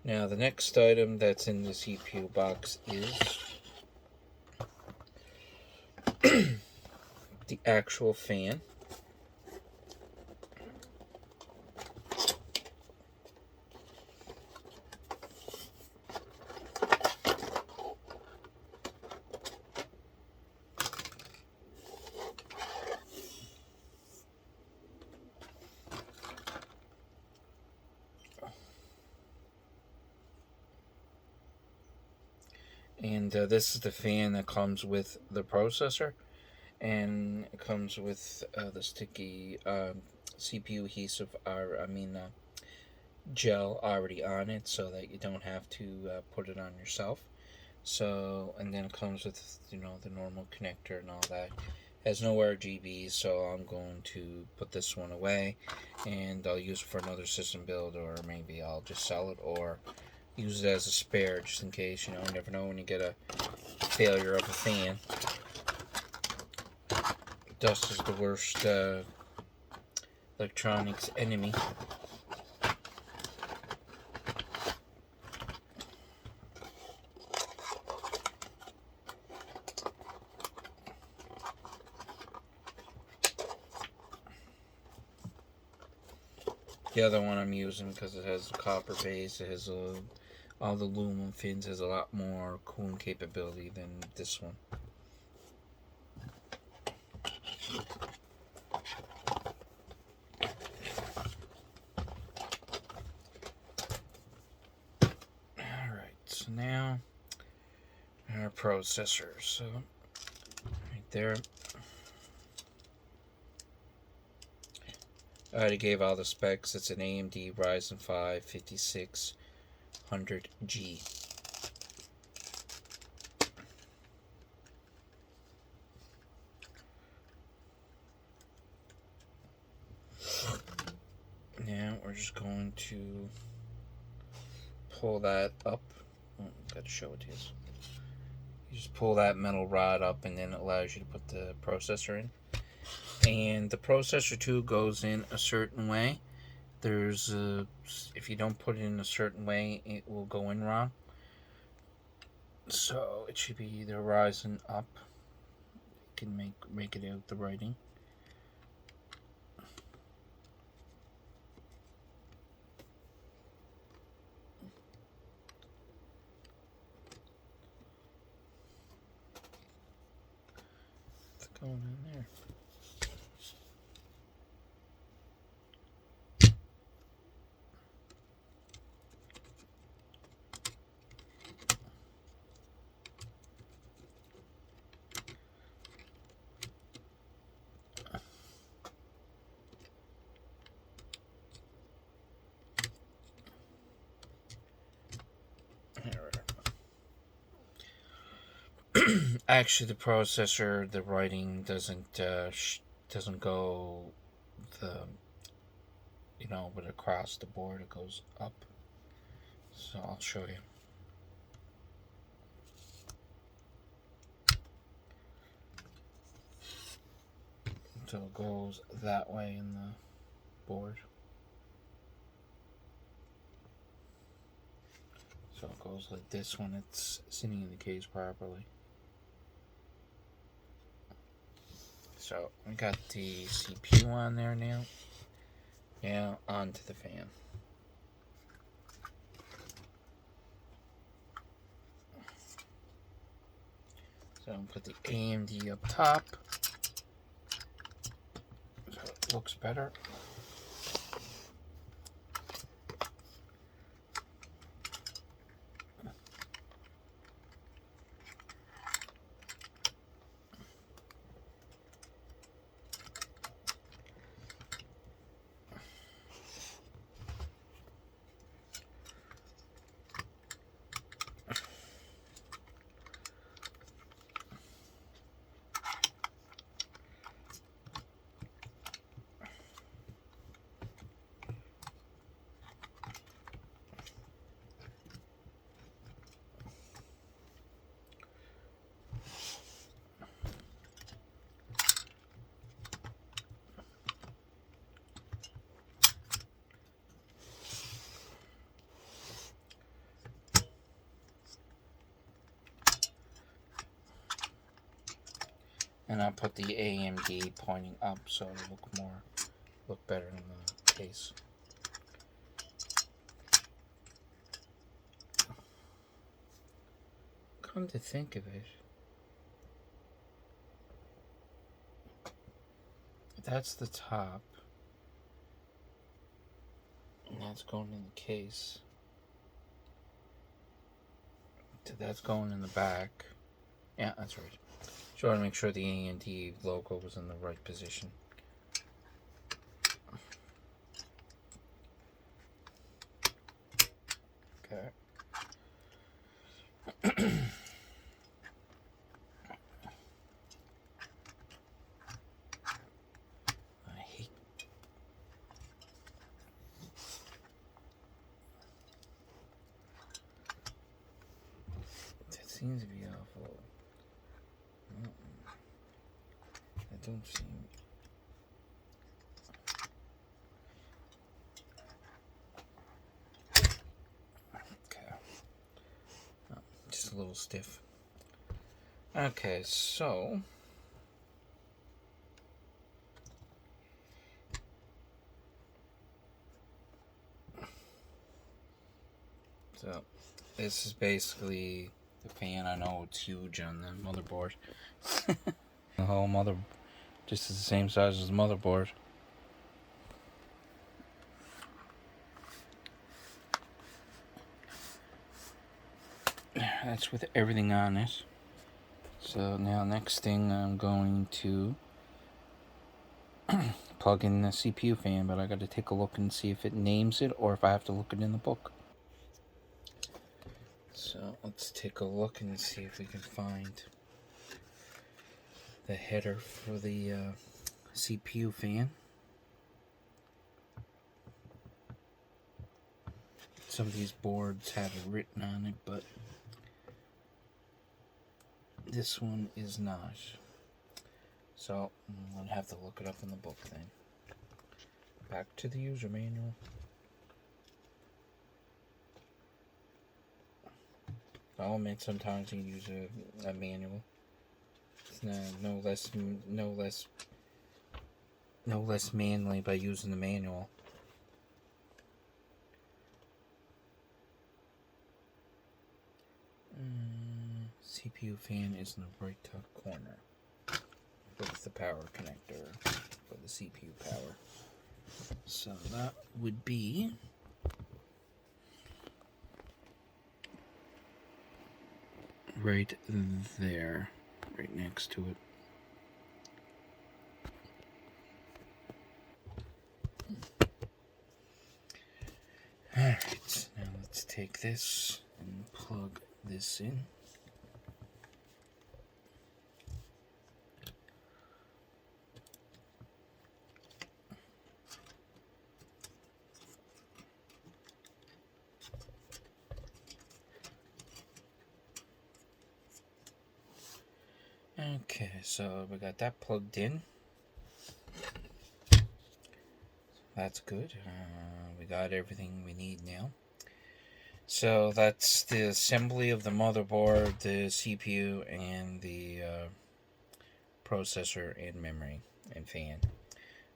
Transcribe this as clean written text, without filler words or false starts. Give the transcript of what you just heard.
Now the next item that's in the CPU box is the actual fan. And this is the fan that comes with the processor, and it comes with the sticky CPU adhesive, gel already on it, so that you don't have to put it on yourself. So, and then it comes with the normal connector and all that. It has no RGB, so I'm going to put this one away, and I'll use it for another system build, or maybe I'll just sell it, or use it as a spare, just in case. You never know when you get a failure of a fan. Dust is the worst electronics enemy. The other one I'm using, because it has a copper base, it has all the aluminum fins, has a lot more cooling capability than this one. Alright, so now our processor. So right there. I already gave all the specs. It's an AMD Ryzen 5 5600G. Now we're just going to pull that up. Oh, got to show it to you. You just pull that metal rod up, and then it allows you to put the processor in. And the processor too goes in a certain way. If you don't put it in a certain way, it will go in wrong. So it should be either Ryzen up. You can make it out the writing. It's going in there. Actually, the processor, the writing doesn't go but across the board it goes up. So I'll show you. So it goes that way in the board. So it goes like this when it's sitting in the case properly. So we got the CPU on there now. Now onto the fan. So I'll put the AMD up top. So it looks better. And I'll put the AMD pointing up so it'll look better in the case. Come to think of it, that's the top, and that's going in the case. That's going in the back. Yeah, that's right. Just want to make sure the AMD logo was in the right position. Okay. Seems to be awful. I don't seem. Okay. Oh, just a little stiff. Okay, so. This is basically the fan. I know it's huge on the motherboard. The whole mother, just the same size as the motherboard. That's with everything on it. So now next thing I'm going to plug in the CPU fan, but I got to take a look and see if it names it or if I have to look it in the book. So let's take a look and see if we can find the header for the CPU fan. Some of these boards have it written on it, but this one is not. So I'm going to have to look it up in the book then. Back to the user manual. I'll admit sometimes you use a manual. It's no less manly by using the manual. CPU fan is in the right top corner. With the power connector for the CPU power. So that would be right there, right next to it. Alright, now let's take this and plug this in. Okay, so we got that plugged in. That's good. We got everything we need now. So that's the assembly of the motherboard, the CPU, and the processor and memory and fan.